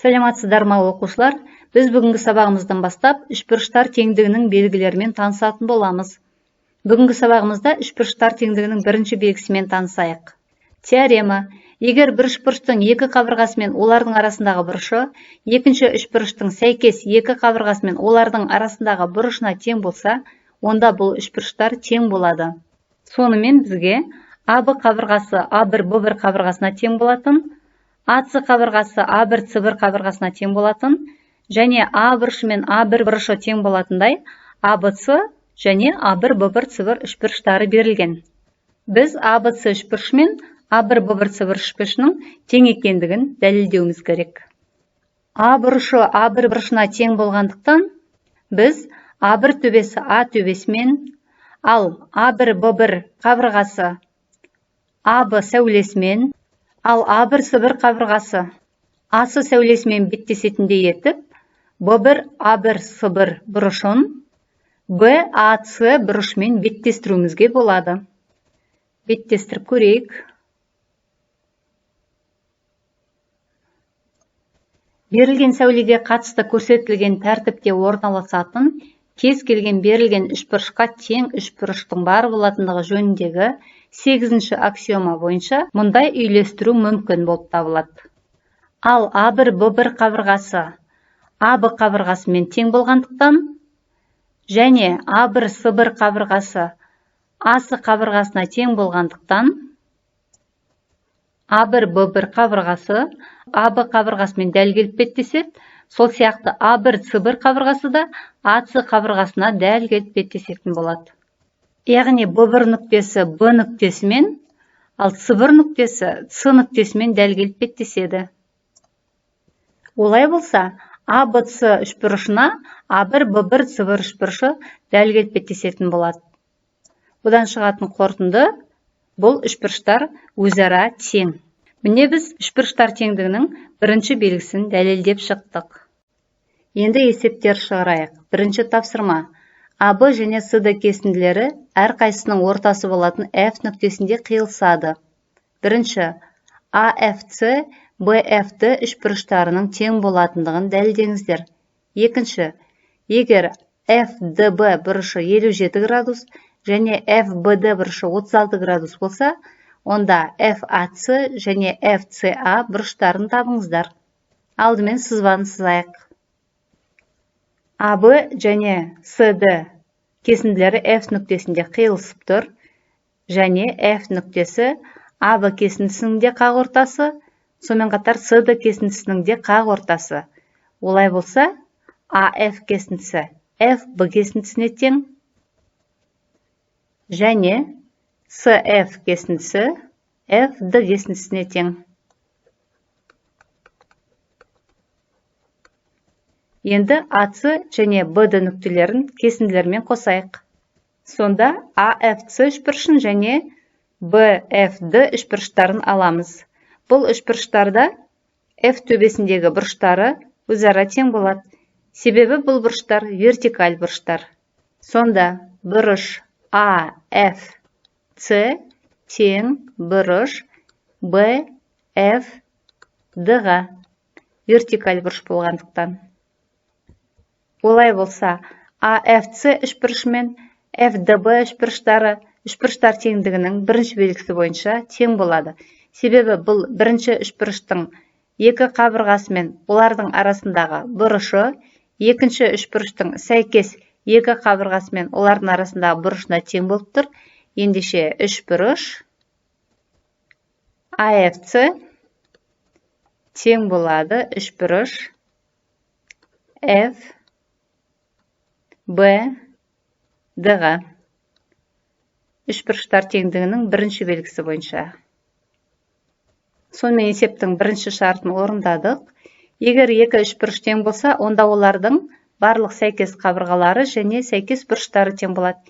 Саламатсыздар ма оқушылар? Біз бүгінгі сабағымыздан бастап үшбұрыштар теңдігінің белгілерімен танысатын боламыз. Бүгінгі сабағымызда үшбұрыштар теңдігінің бірінші белгісімен танысайық. Теорема. Егер бір үшбұрыштың екі қабырғасы мен олардың арасындағы бұрышы, екінші үшбұрыштың сәйкес екі қабырғасы мен олардың арасындағы бұрышына тең болса, онда бұл үшбұрыштар тең болады. Сонымен бізге АБ қабырғасы А1 Б1 қабырғасына тең болатын, АС қабырғасы А1 С1 қабырғасына тең болатын, және А бұрышы мен А1 бұрышы тең болатындай АБС және А1 Б1 С1 үшбұрыштары берілген. Біз АБС үшбұрышы мен А1 Б1 С1 үшбұрышының тең екендігін дәлелдеуіміз керек. А бұрышы А1 бұрышына тең болғандықтан, біз А1 төбесі А төбесімен, ал А1 Б1 қабырғасы АБ сәулесімен, ал А1 С1 қабырғасы АС сәулесімен беттесетіндей етіп, Б1 А1 С1 бұрышын БАС бұрышымен беттестіруімізге болады. Беттестіріп көрейік. Берілген сәулеге қатысты көрсетілген тәртіпте орналасатын кез келген берілген үшбұрышқа тең үшбұрыштың бар болатындығы жөніндегі 8-ші аксиома бойынша мұндай үйлестіру мүмкін болып табылады. Ал А1 Б1 қабырғасы АБ қабырғасымен тең болғандықтан және А1 С1 қабырғасы АС қабырғасына тең болғандықтан А1 Б1 қабырғасы АБ қабырғасымен дәл келіп беттеседі, сол сияқты А1 С1 қабырғасы да АС қабырғасына дәл келіп беттесетін болады. Яғни Б1 нүктесі Б нүктесімен, ал С1 нүктесі С нүктесімен дәл келіп беттеседі. Олай болса, АБС үшбұрышына А1 Б1 С1 үшбұрышы дәл келіп беттесетін болады. Бұдан шығатын қорытынды бұл үшбұрыштар өзара тең. Міне біз үшбұрыштар теңдігінің бірінші белгісін дәлелдеп шықтық. Енді есептер шығарайық. Бірінші тапсырма. АБ және СД кесінділері әрқайсысының ортасы болатын F нүктесінде қиылысады. Бірінші, АФЦ БФД үшбұрыштарының тең болатындығын дәлелдеңіздер. Екінші, егер FDB бұрышы 57 градус және FBD бұрышы 36 градус болса, онда FAC және FCA бұрыштарын табыңыздар. Алдымен сызбаны сызайық. АБ және СД кесінділері F нүктесінде қиылысып тұр, және F нүктесі АБ кесіндісінің де қақ ортасы, сонымен қатар СД кесіндісінің де қақ ортасы. Олай болса, АФ кесіндісі FB кесіндісіне тең, және CF кесіндісі FD кесіндісіне тең. Енді АС және BD нүктелерін кесінділермен қосайық. Сонда AFC үшбұрышын және BFD үшбұрыштарын аламыз. Бұл үшбұрыштарда F төбесіндегі бұрыштары өзара тең болады. Себебі бұл бұрыштар вертикаль бұрыштар. Сонда бұрыш AFC тең бұрыш BFD-ға, вертикаль бұрыш болғандықтан. Олай болса, AFC үшбұрышы мен FDB үшбұрыштары үшбұрыштар теңдігінің бірінші белгісі бойынша тең болады. Себебі бұл бірінші үшбұрыштың екі қабырғасы мен олардың арасындағы бұрышы, екінші үшбұрыштың сәйкес екі қабырғасы мен олардың арасындағы бұрышына тең болып тұр. Ендеше үшбұрыш AFC тең болады үшбұрыш FBD-ға. Үшбұрыштар теңдігінің бірінші белгісі бойынша. Сонымен есептің бірінші шартын орындадық. Егер екі үшбұрыш тең болса, онда олардың барлық сәйкес қабырғалары және сәйкес бұрыштары тең болады.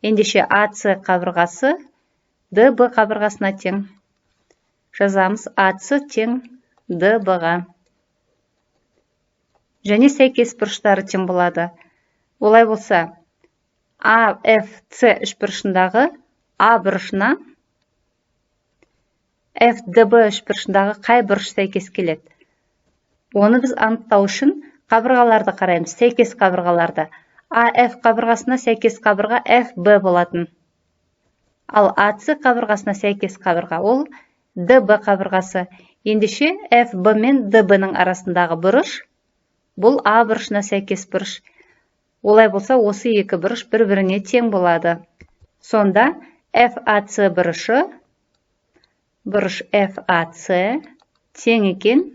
Ендеше АС қабырғасы ДБ қабырғасына тең. Жазамыз АС тең ДБ-ға. Және сәйкес бұрыштары тең болады. Олай болса, AFC үшбұрышындағы А бұрышына FDB үшбұрышындағы қай бұрыш сәйкес келеді? Оны біз анықтау үшін қабырғаларды қараймыз, сәйкес қабырғаларды. AF қабырғасына сәйкес қабырға FB болатын. Ал AC қабырғасына сәйкес қабырға ол DB қабырғасы. Ендеше FB мен DB-ның арасындағы бұрыш бұл А бұрышына сәйкес бұрыш. Олай болса, осы екі бұрыш бір-біріне тең болады. Сонда FAC бұрышы, бұрыш FAC тең екен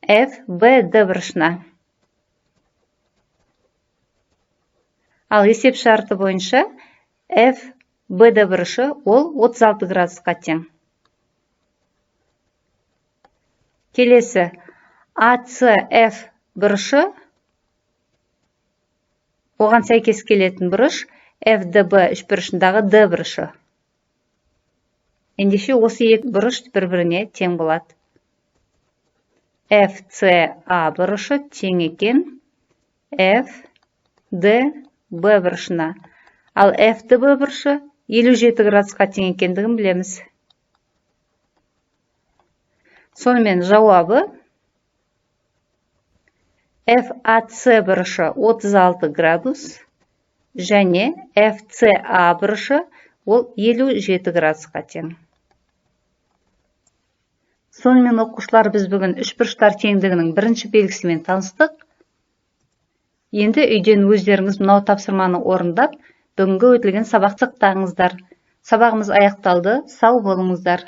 FBD бұрышына. Ал есеп шарты бойынша FBD бұрышы ол 36 градусқа тең. Келесі ACF бұрышы, оған сәйкес келетін бұрыш FDB үшбұрышындағы D бұрышы. Ендеше осы екі бұрыш бір-біріне тең болады. FCA бұрышы тең екен FDB бұрышына. Ал FDB бұрышы 57 градусқа тең екендігін білеміз. Сонымен жауабы FAC бұрышы 36 градус және FCA бұрышы ол 57 градусқа тең. Сонымен оқушылар, біз бүгін үшбұрыштар теңдігінің бірінші белгісімен таныстық. Енді үйден өздеріңіз мынау тапсырманы орындап, бүгінгі өтілген сабақты сақтаңыздар. Сабағымыз аяқталды. Сау болыңыздар.